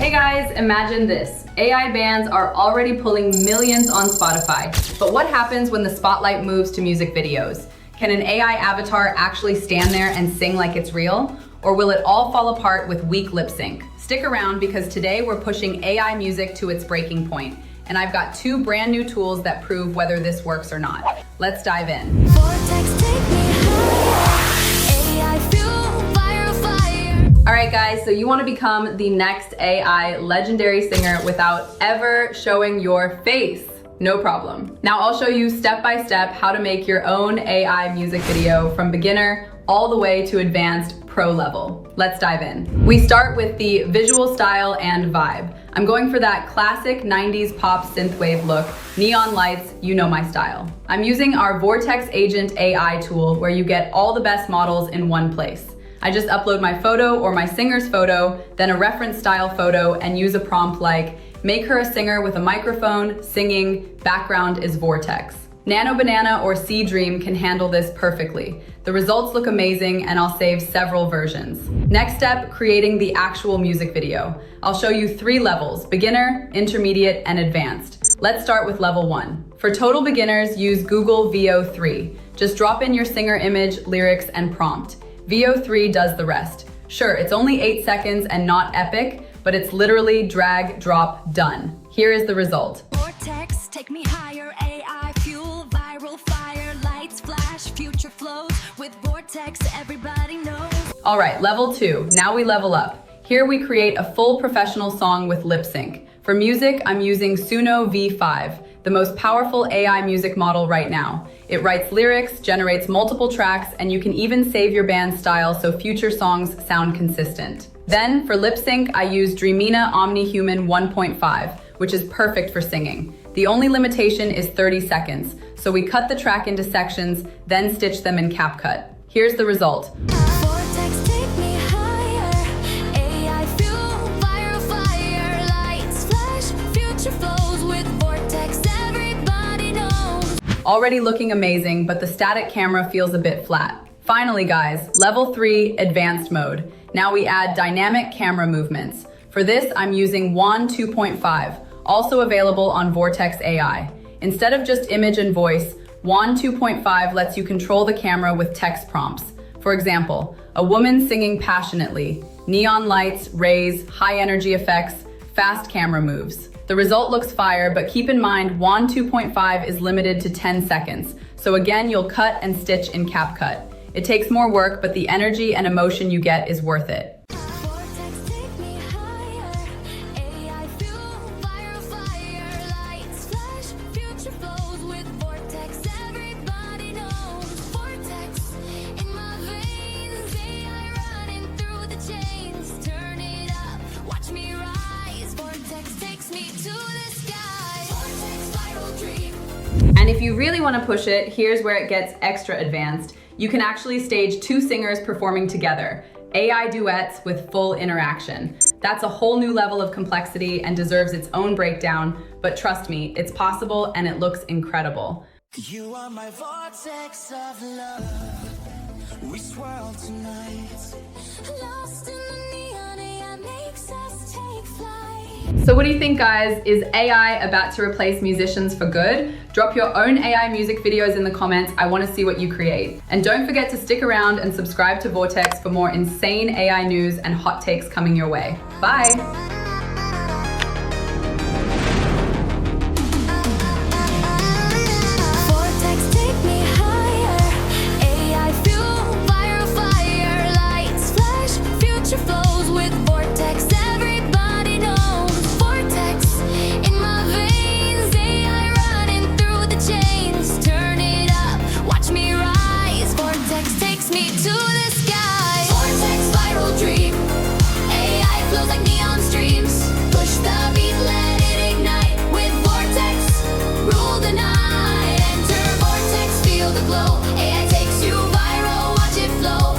Hey guys, imagine this. AI bands are already pulling millions on Spotify. But what happens when the spotlight moves to music videos? Can an AI avatar actually stand there and sing like it's real? Or will it all fall apart with weak lip sync? Stick around because today we're pushing AI music to its breaking point. And I've got two brand new tools that prove whether this works or not. Let's dive in. Vortex, take me higher. AI fuel, fire. All right guys, so you want to become the next AI legendary singer without ever showing your face. No problem. Now I'll show you step by step how to make your own AI music video from beginner all the way to advanced pro level. Let's dive in. We start with the visual style and vibe. I'm going for that classic 90s pop synthwave look, neon lights, you know my style. I'm using our Vortex Agent AI tool where you get all the best models in one place. I just upload my photo or my singer's photo, then a reference style photo and use a prompt like, make her a singer with a microphone, singing, background is Vortex. Nano Banana or Seedream can handle this perfectly. The results look amazing and I'll save several versions. Next step, creating the actual music video. I'll show you 3 levels, beginner, intermediate, and advanced. Let's start with level 1. For total beginners, use Google VO3. Just drop in your singer image, lyrics, and prompt. VO3 does the rest. Sure, it's only 8 seconds and not epic, but it's literally drag, drop, done. Here is the result. Vortex, take me higher. AI fuel, viral fire, lights flash, future flows. With Vortex, everybody knows. All right, level 2. Now we level up. Here we create a full professional song with lip sync. For music, I'm using Suno V5, the most powerful AI music model right now. It writes lyrics, generates multiple tracks, and you can even save your band's style so future songs sound consistent. Then, for lip sync, I use Dreamina Omnihuman 1.5, which is perfect for singing. The only limitation is 30 seconds, so we cut the track into sections, then stitch them in CapCut. Here's the result. Vortex, take me higher. AI fuel, viral fire, lights flash, future flows. With Vortex, everybody knows. Already looking amazing, but the static camera feels a bit flat. Finally guys, level 3, advanced mode. Now we add dynamic camera movements. For this, I'm using WAN 2.5, also available on Vortex AI. Instead of just image and voice, WAN 2.5 lets you control the camera with text prompts. For example, a woman singing passionately, neon lights, rays, high energy effects, fast camera moves. The result looks fire, but keep in mind WAN 2.5 is limited to 10 seconds. So again, you'll cut and stitch in CapCut. It takes more work, but the energy and emotion you get is worth it. Vortex, take me higher. AI fuel, viral fire, lights flash, future flows. With Vortex, everybody knows. Vortex in my veins, AI running through the chains. Turn it up, watch me rise. Vortex takes me to the sky. Vortex viral dream. And if you really want to push it, here's where it gets extra advanced. You can actually stage 2 singers performing together, AI duets with full interaction. That's a whole new level of complexity and deserves its own breakdown, but trust me, it's possible and it looks incredible. You are my vortex of love. We swirl tonight. Lost in the neon, AI makes us take flight. So what do you think guys? Is AI about to replace musicians for good? Drop your own AI music videos in the comments. I want to see what you create. And don't forget to stick around and subscribe to Vortex for more insane AI news and hot takes coming your way. Bye! Enter Vortex, feel the glow. AI takes you viral, watch it flow.